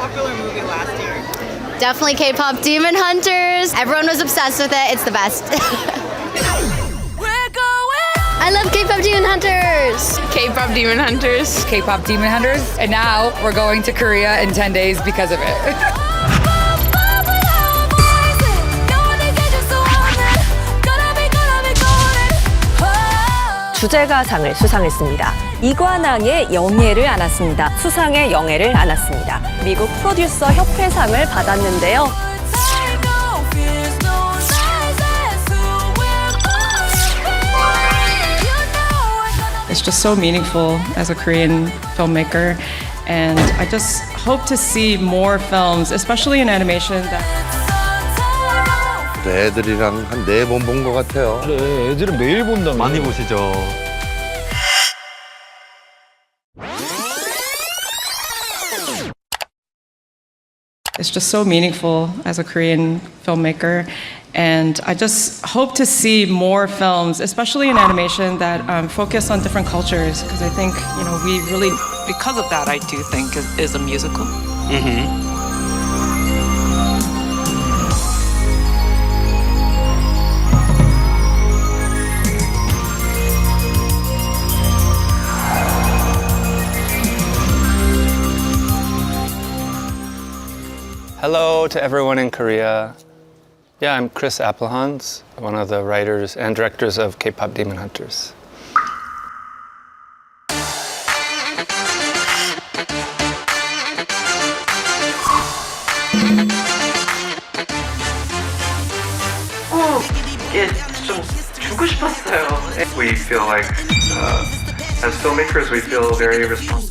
popular movie last year? Definitely kpopdemonhunters. Everyone was obsessed with it. It's the best. I love kpopdemonhunters. kpopdemonhunters. kpopdemonhunters. And now we're going to Korea in 10 days because of it. 주제가상을 수상했습니다. 이관왕의 영예를 안았습니다. 수상의 영예를 안았습니다. 미국 프로듀서 협회상을 받았는데요. It's just so meaningful as a Korean filmmaker, and I just hope to see more films, especially in animation, that 애들이랑 한 4번 본 것 같아요. 그래, 애들은 매일 본다며. 많이 보시죠. it's just so meaningful as a Korean filmmaker. And I just hope to see more films, especially in animation, that focus on different cultures. Because I think, we really... Because of that, I do think is a musical. Hello to everyone in Korea. Yeah, I'm Chris A펠한스, one of the writers and directors of kpopdemonhunters. 좀 주고 싶었어요. We feel like, as filmmakers, we feel very responsible.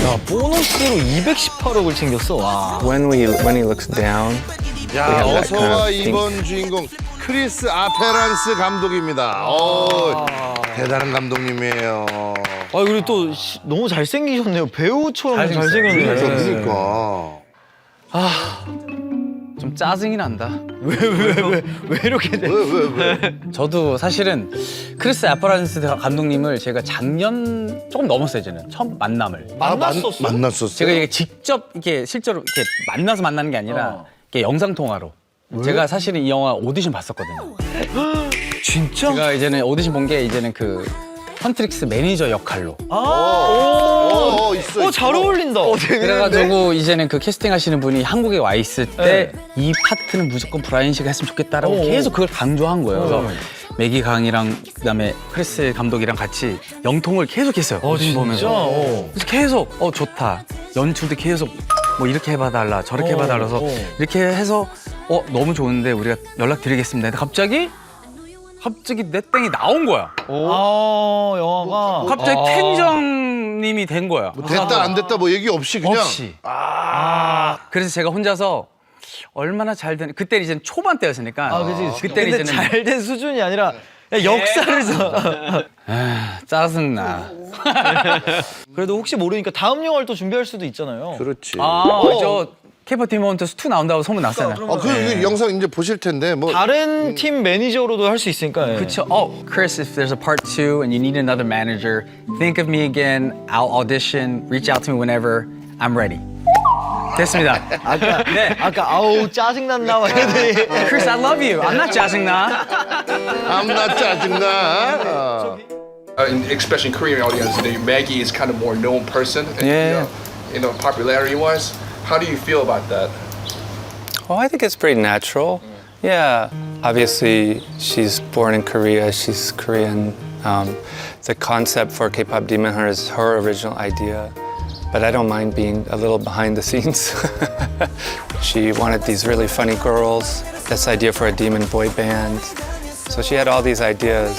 야, 보너스로 218억을 챙겼어. 와. When he looks down, 야, 어서와 이번 주인공 크리스 아펠한스 감독입니다. 대단한 감독님이에요. 아, 그리고 또 너무 잘생기셨네요. 배우처럼 잘생겼네요. 그러니까. 좀 짜증이 난다. 왜 이렇게 돼? 왜? 저도 사실은 크리스 아펠한스 감독님을 제가 작년 조금 넘었어요, 이제는. 처음 만남을. 만났었어요? 제가 이게 직접 이렇게 실제로 이렇게 만나서 만나는 게 아니라 이렇게 영상 통화로. 제가 사실은 이 영화 오디션 봤었거든요. 진짜? 제가 이제는 오디션 본 게 이제는 그 헌트릭스 매니저 역할로. 있어. 잘 어울린다. 그래가지고 이제는 그 캐스팅 하시는 분이 한국에 와 있을 때 이 파트는 무조건 브라이언 씨가 했으면 좋겠다라고 계속 그걸 강조한 거예요. 그래서 매기 강이랑 그다음에 크리스 감독이랑 같이 영통을 계속 했어요. 오디션 보면서. 그래서 계속 좋다. 연출도 계속 뭐 이렇게 해봐달라 저렇게 해봐달라 해서 이렇게 해서 너무 좋은데 우리가 연락드리겠습니다. 근데 갑자기 내 땡이 나온 거야. 영화가. 갑자기 텐정님이 된 거야. 뭐 됐다 안 됐다 뭐 얘기 없이 그냥. 없이. 그래서 제가 혼자서 얼마나 잘 되는 그때 이제 초반 때였으니까. 그때 근데 이제는 잘 된 수준이 아니라 역사를 짜증나. 그래도 혹시 모르니까 다음 영화를 또 준비할 수도 있잖아요. 그렇지. 저 kpopdemonhunters 2 나온다고 소문 났잖아요. 그 영상 이제 보실 텐데 뭐 다른 팀 매니저로도 할 수 있으니까. 그쵸. Chris, if there's a part 2 and you need another manager, think of me again. I'll audition. Reach out to me whenever. I'm ready. 됐습니다. 아까 아우 짜증난다 막 이러더니. Chris, I love you. I'm not 짜증나. I'm not 짜증나. Especially in Korean audience, Maggie is kind of more known person. And, popularity-wise, how do you feel about that? Oh, I think it's pretty natural. Yeah, obviously she's born in Korea. She's Korean. The concept for kpopdemonhunters is her original idea. But I don't mind being a little behind the scenes. She wanted these really funny girls, this idea for a demon boy band. So she had all these ideas.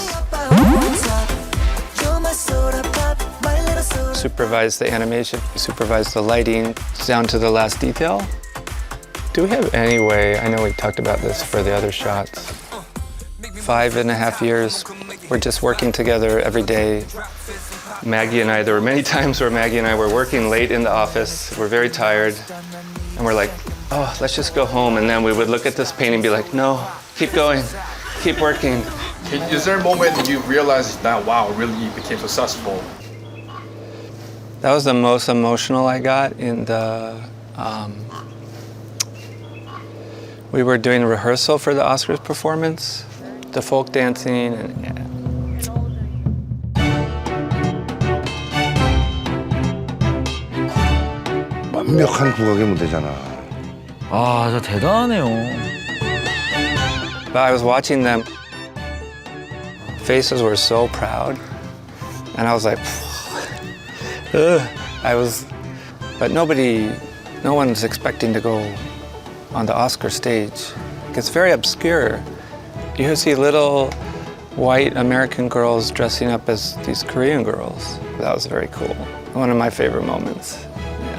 Supervised the animation, supervised the lighting, down to the last detail. Do we have any way, I know we talked about this for the other shots. 5.5 years, we're just working together every day. Maggie and I, there were many times where Maggie and I were working late in the office. We're very tired. And we're like, let's just go home. And then we would look at this painting and be like, no, keep going, keep working. Is there a moment that you realized that, wow, really became successful? That was the most emotional I got in the. We were doing rehearsal for the Oscars performance, the folk dancing, and yeah. 완벽한 국악의 무대잖아. 아, 진짜 대단하네요. But I was watching them. Faces were so proud, and I was like, but no one's expecting to go on the Oscar stage. It's very obscure. You see little white American girls dressing up as these Korean girls. That was very cool. One of my favorite moments.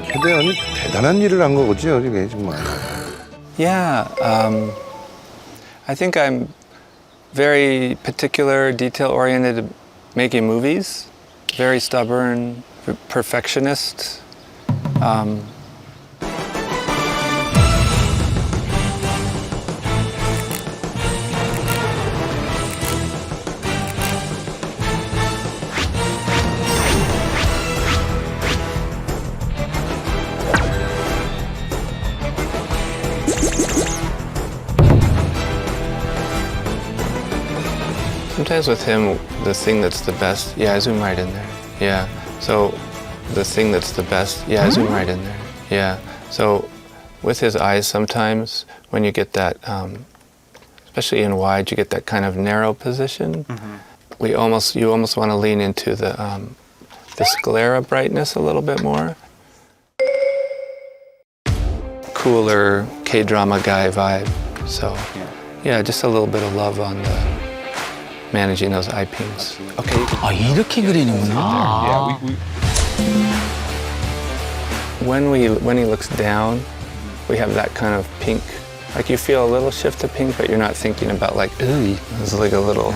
최대한이 대단한 일을 한 거죠, 이게 정말. Yeah, I think I'm very particular, detail-oriented making movies. Very stubborn, perfectionist. Sometimes with him, the thing that's the best, yeah, I zoom right in there. Yeah, so the thing that's the best, yeah, I zoom right in there. Yeah, so with his eyes sometimes, when you get that, especially in wide, you get that kind of narrow position. You almost want to lean into the sclera brightness a little bit more. Cooler K-drama guy vibe. So yeah, just a little bit of love on the managing those eye pings. Okay. 아, 이렇게 그리는구나. When he looks down, we have that kind of pink. Like you feel a little shift of pink, but you're not thinking about like, ooh, it's like a little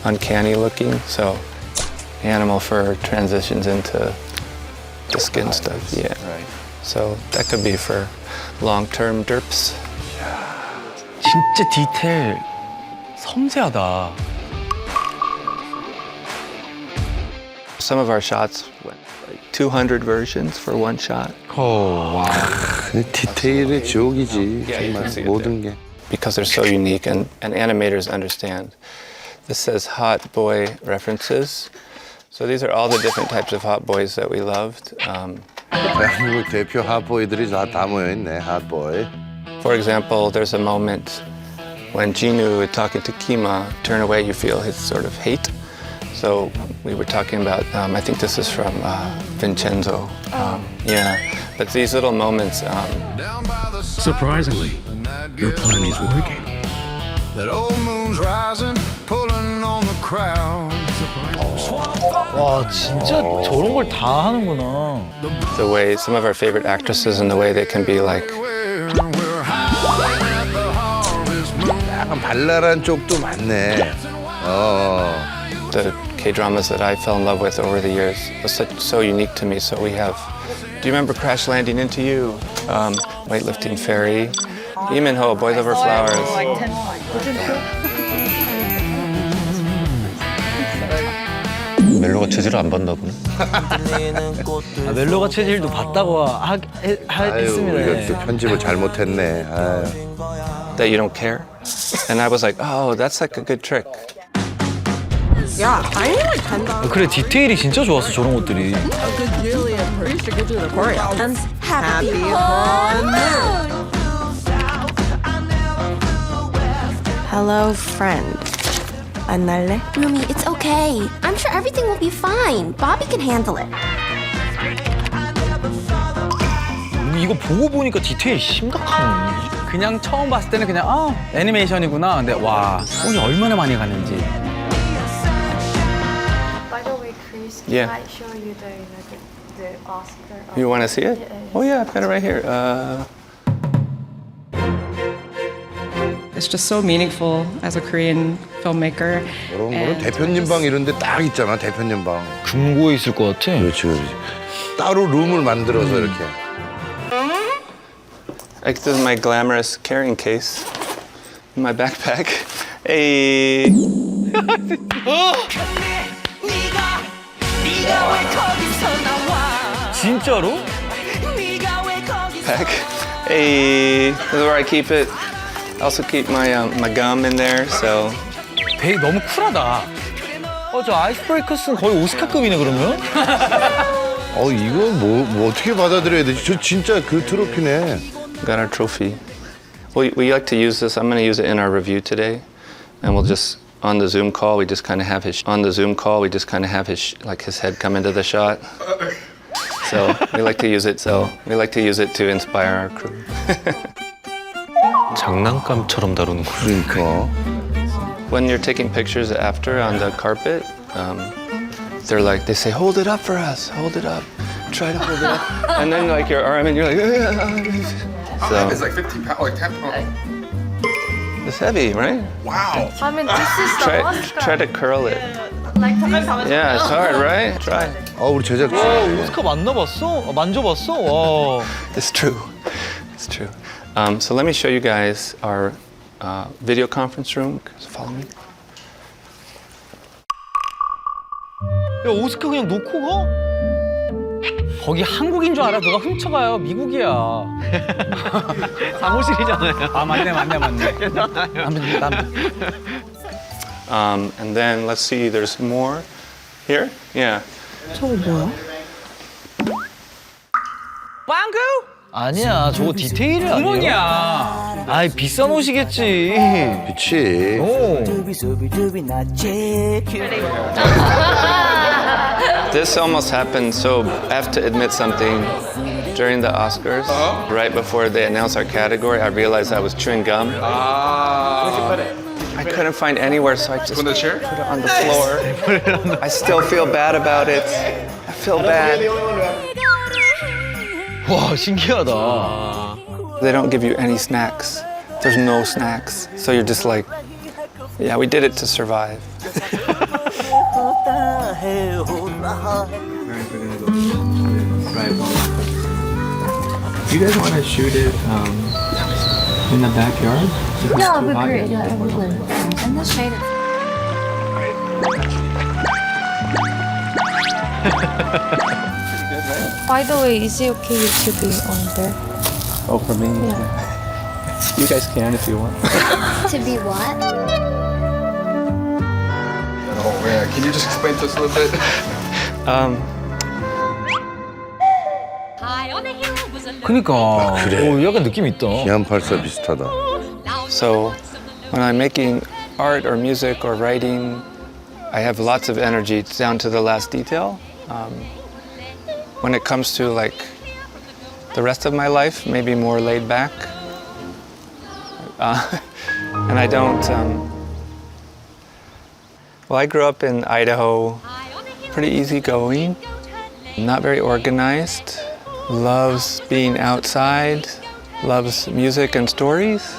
uncanny looking. So animal fur transitions into the skin stuff. Yeah. Right. So that could be for long-term derps. 진짜 디테일 섬세하다. Some of our shots went like 200 versions for one shot. 오, 와. 디테일의 지옥이지, 정말 모든 게. Because they're so unique and animators understand. This says hot boy references. So these are all the different types of hot boys that we loved. 대한민국 대표 핫보이들이 다 모여있네, 핫보이. For example, there's a moment when Jinu is talking to Kima, turn away, you feel his sort of hate. So we were talking about, I think this is from Vincenzo. Yeah, but these little moments. Surprisingly, your plan is working. That old moon's rising, pulling on the crowd. 와, 진짜 저런 걸 다 하는구나. The way some of our favorite actresses and the way they can be like. 약간 발랄한 쪽도 많네. The K-dramas that I fell in love with over the years was so unique to me. So we have, do you remember Crash Landing Into You? Weightlifting Fairy, Lee Min-ho, Boys Over Flowers. 멜로가 체질을 안 봤나 보네. 아, 멜로가 체질도 봤다고 했습니다. 우리가 또 편집을 잘못했네. 아유. That you don't care? And I was like, oh, that's like a good trick. 야, 아이를 간다. 그래, 디테일이 진짜 좋았어, 저런 것들이. Happy honeymoon. Hello, friend. 안 날래? Rumi, it's okay. I'm sure everything will be fine. Bobby can handle it. 이거 보고 보니까 디테일 심각하네. 그냥 처음 봤을 때는 그냥 애니메이션이구나. 근데 와, 손이 얼마나 많이 가는지. By the way, Chris, can Yeah. I show you the Oscar? You want to see it? Oh yeah, I've got it right here. It's just so meaningful as a Korean filmmaker. 이런 거는 대표님 방 이런 데 딱 있잖아, 대표님 방. 금고에 있을 것 같아. 그렇지, 그렇지. 따로 룸을 만들어서 이렇게. Like this is my glamorous carrying case in my backpack. Hey. 진짜로? Back. Hey, this is where I keep it. I also keep my my gum in there, so. 백 너무 쿨하다. 저 아이스 브레이커스는 거의 오스카급이네 그러면? 이거 뭐 어떻게 받아들여야 되지? 저 진짜 그 트로피네. Got our trophy. We like to use this. I'm going to use it in our review today, and we'll just on the Zoom call. We just kind of have his like his head come into the shot. So we like to use it. To inspire our crew. 장난감처럼 다루는 거. 그러니까. When you're taking pictures after on the carpet, they say, hold it up for us, hold it up, try to hold it up. And then like your arm and you're like, so. It's like 15 pounds, like 10 pounds. It's heavy, right? Wow. I mean, this is the Oscar. Try to curl it. Like, Yeah, it's hard, right? Try. 우리 제작진. 오스카 만나봤어? 만져봤어? 와. It's true. It's true. So let me show you guys our video conference room. So follow me. 야, 오스카 그냥 놓고 가? 거기 한국인 줄 알아. 누가 훔쳐가요. 미국이야. 사무실이잖아요. 아, 맞네. And then let's see, there's more here. Yeah. 저거 뭐야? 빵구? 아니야, 저거 디테일이 아니야. 주머니야. 아이, 비싼 옷이겠지. 그치. 오. This almost happened, so I have to admit something. During the Oscars, right before they announced our category, I realized I was chewing gum. I couldn't find anywhere, so I just put it on the floor. I still feel bad about it. I feel bad. 와, 신기하다. They don't give you any snacks. There's no snacks. So you're just like, yeah, we did it to survive. Do you guys want to shoot it in the backyard? Yeah, it would be great. Yeah, it would be. And this made it. By the way, is it okay to be on there? Oh, for me? Yeah. You guys can if you want. To be what? Oh man, can you just explain to us a little bit? 그니까. 그래. 오, 약간 느낌 있다. 기안84 비슷하다. So when I'm making art or music or writing, I have lots of energy down to the last detail. When it comes to like the rest of my life, maybe more laid back. And I don't, well, I grew up in Idaho, pretty easygoing, not very organized, loves being outside, loves music and stories.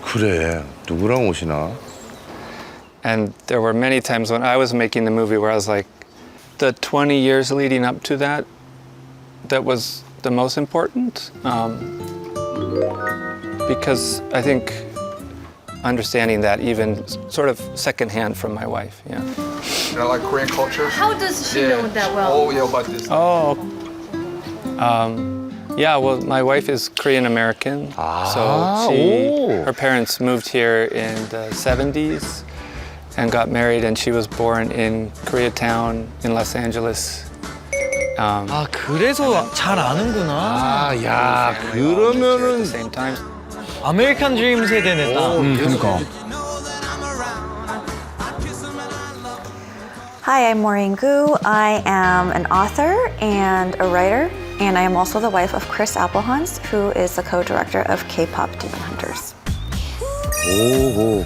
그래, 누구랑 오시나? And there were many times when I was making the movie where I was like, the 20 years leading up to that, that was the most important. Because I think understanding that even sort of secondhand from my wife, yeah. You know, like Korean culture? How does she know that well? Oh, yeah, about this. Oh, yeah, well, my wife is Korean American. So her parents moved here in the 70s and got married, and she was born in Koreatown in Los Angeles. 아, 그래서 잘 아는구나. 아, 야, 그러면은 아메리칸 드림 세대네, 딱. 그러니까. Hi, I'm Maureen Gu. I am an author and a writer, and I am also the wife of 크리스 아펠한스, who is the co-director of kpopdemonhunters. 오,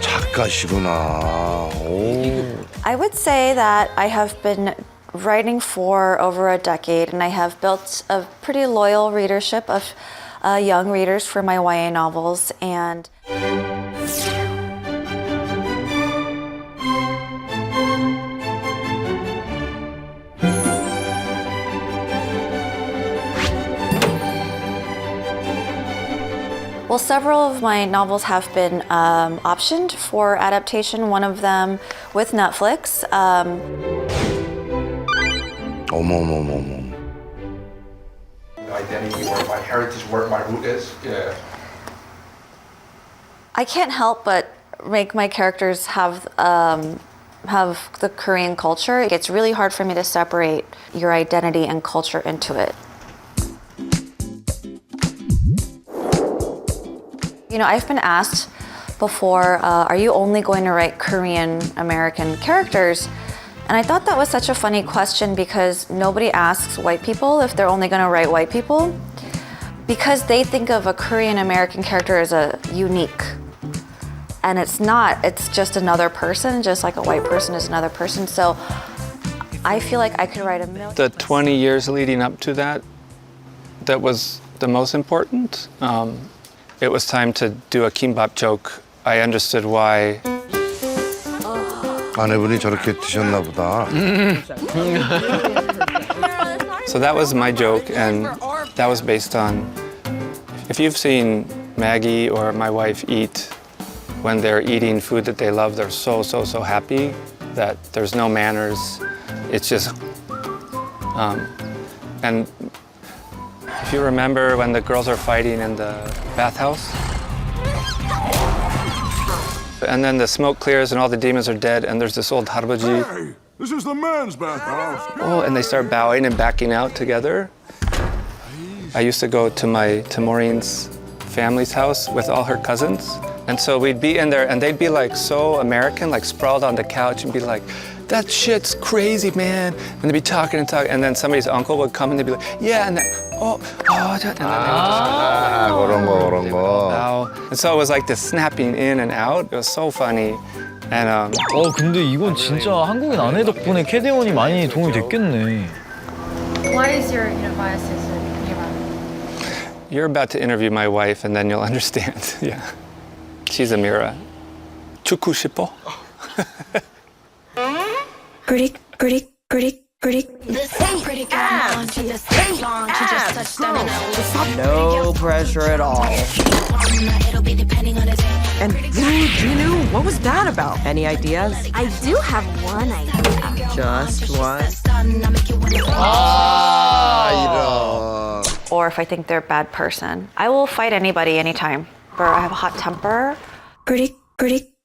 작가시구나. 오. I would say that I have been writing for over a decade, and I have built a pretty loyal readership of young readers for my YA novels. And well, several of my novels have been optioned for adaptation, one of them with Netflix. 어머머머머. Identity, where my heritage, where my root is. Yeah. I can't help but make my characters have the Korean culture. It's really hard for me to separate your identity and culture into it. You know, I've been asked before, are you only going to write Korean American characters? And I thought that was such a funny question because nobody asks white people if they're only going to write white people because they think of a Korean American character as a unique. And it's not, it's just another person, just like a white person is another person. So I feel like I could write a million. The 20 years leading up to that, that was the most important. It was time to do a kimbap joke. I understood why. 아내분이 저렇게 드셨나 보다. So that was my joke, and that was based on, if you've seen Maggie or my wife eat, when they're eating food that they love, they're so happy that there's no manners. It's just, and if you remember when the girls are fighting in the bathhouse, and then the smoke clears and all the demons are dead, and there's this old harbaji. Hey, this is the men's bathhouse. Oh, and they start bowing and backing out together. I used to go to Maureen's family's house with all her cousins. And so we'd be in there and they'd be like so American, like sprawled on the couch and be like, that shit's crazy, man. And they'd be talking and talking. And then somebody's uncle would come and they'd be like, yeah, and then, and then they would just bow. And so it was like this snapping in and out. It was so funny. And 근데 이건 진짜 한국인 아내 덕분에 캐대원이 많이 도움이 됐겠네. What is your biases? you're about to interview my wife and then you'll understand. Yeah. She's Amira. 축구 싶어? Critic. No pressure at all. And Jinu, what was that about? Any ideas? I do have one idea. Just one? Or if I think they're a bad person. I will fight anybody anytime. Or I have a hot temper. Critic.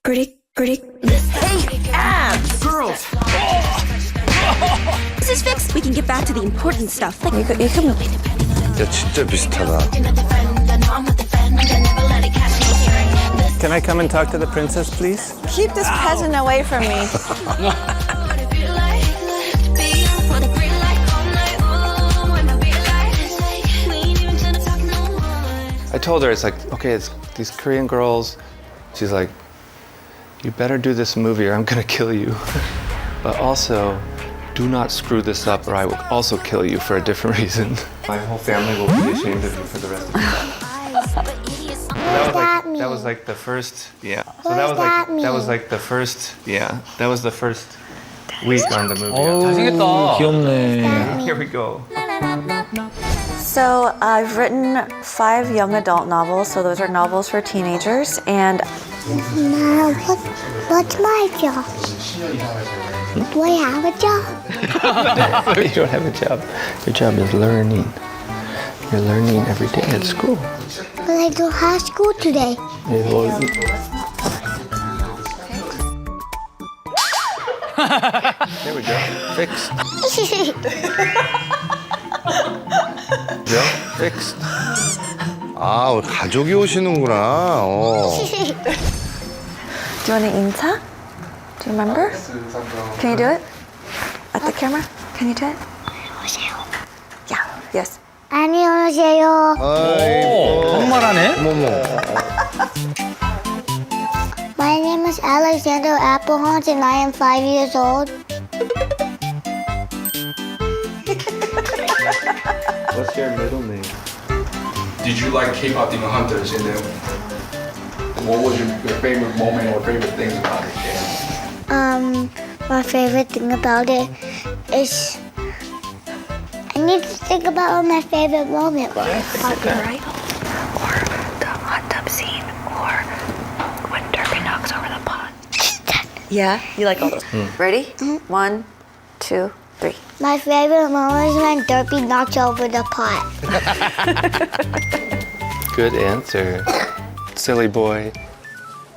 Hey, abs! Girls! This is fixed. We can get back to the important stuff. 야, 진짜 비슷하다. Can I come and talk to the princess, please? Keep this peasant away from me. I told her, it's like, okay, it's these Korean girls. She's like, you better do this movie or I'm gonna kill you. But also, do not screw this up or I will also kill you for a different reason. My whole family will be ashamed of you for the rest of your life. That was like the first, yeah. So that was like the first, yeah. That was the first week on the movie. 잘생겼다. 귀엽네. Here we go. So I've written 5 young adult novels, so those are novels for teenagers, and Now, what's my job? Do I have a job? You don't have a job. Your job is learning. You're learning every day at school. But I don't have school today. There we go. Fixed. Fixed. 아, 가족이 오시는구나. do you want to 인사? Do you remember? Can you do it? At the camera? Can you do it? Yeah, yes. 안녕하세요. 한말하네? My name is Alexander Appelhan's and I am 5 years old. What's your middle name? Did you like kpopdemonhunters? And then what was your favorite moment or favorite things about it? My favorite thing about it is I need to think about what my favorite moment was. Copyright or the hot tub Yeah, you like all those. Ready? 1, 2, 3. My favorite moment is when Derpy knocks over the pot. Good answer. Silly boy.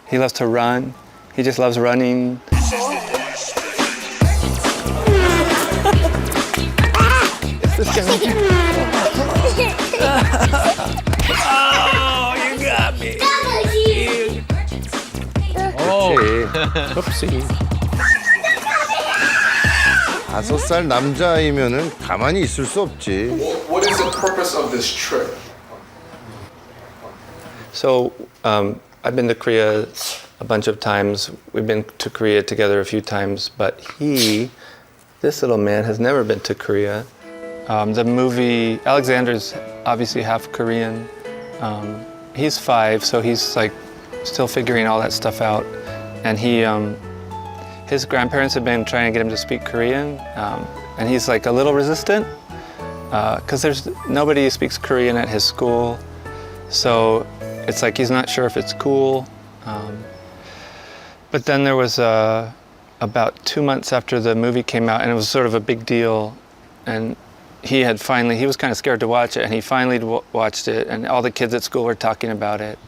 He loves to run. He just loves running. This guy. Oh, you got me. Oopsie. 5살 남자이면은 가만히 있을 수 없지. What is the purpose of this trip? So, I've been to Korea a bunch of times. We've been to Korea together a few times, but this little man, has never been to Korea. The movie, Alexander's obviously half Korean. He's 5, so he's like still figuring all that stuff out. And his grandparents have been trying to get him to speak Korean, and he's like a little resistant because there's nobody who speaks Korean at his school. So it's like he's not sure if it's cool. But then there was about 2 months after the movie came out, and it was sort of a big deal. And he was kind of scared to watch it, and he finally watched it, and all the kids at school were talking about it.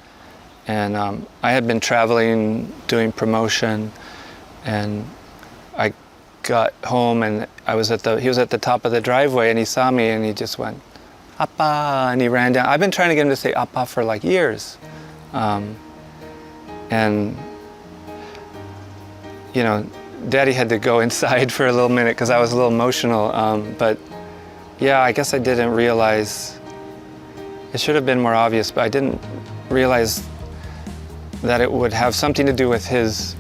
And I had been traveling, doing promotion, and I got home, and he was at the top of the driveway, and he saw me, and he just went, "Appa," and he ran down. I've been trying to get him to say "Appa" for like years. And, you know, Daddy had to go inside for a little minute because I was a little emotional. But yeah, I guess I didn't realize, it should have been more obvious, but I didn't realize that it would have something to do with his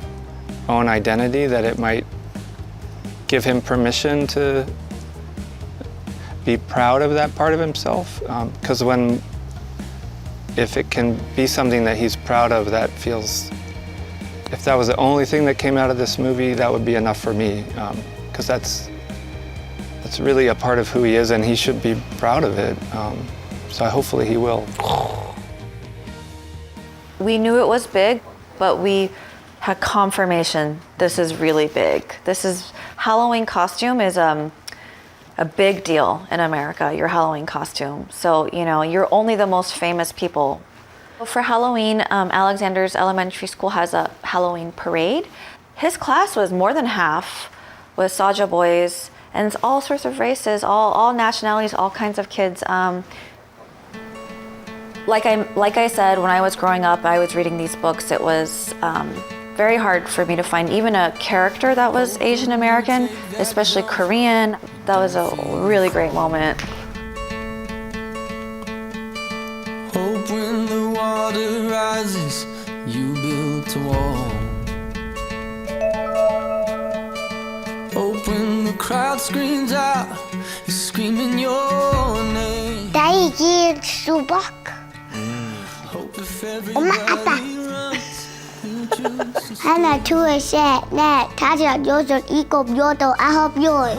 own identity, that it might give him permission to be proud of that part of himself. Because if it can be something that he's proud of, that feels, if that was the only thing that came out of this movie, that would be enough for me. Because that's really a part of who he is, and he should be proud of it. So hopefully he will. We knew it was big, but we had confirmation this is really big. Halloween costume is a big deal in America, your Halloween costume. So, you know, you're only the most famous people. For Halloween, Alexander's elementary school has a Halloween parade. His class was more than half with Saja boys, and it's all sorts of races, all nationalities, all kinds of kids. Like I said, when I was growing up, I was reading these books. It was very hard for me to find even a character that was Asian American, especially Korean. That was a really great moment. Hope when the water rises, you built a wall. Hope when the crowd screams out, you're screaming your name. 딸기 수박. 엄마, 아빠. 하나, 둘, 셋, 넷, 다섯, 여섯, 일곱, 여덟, 아홉, 열.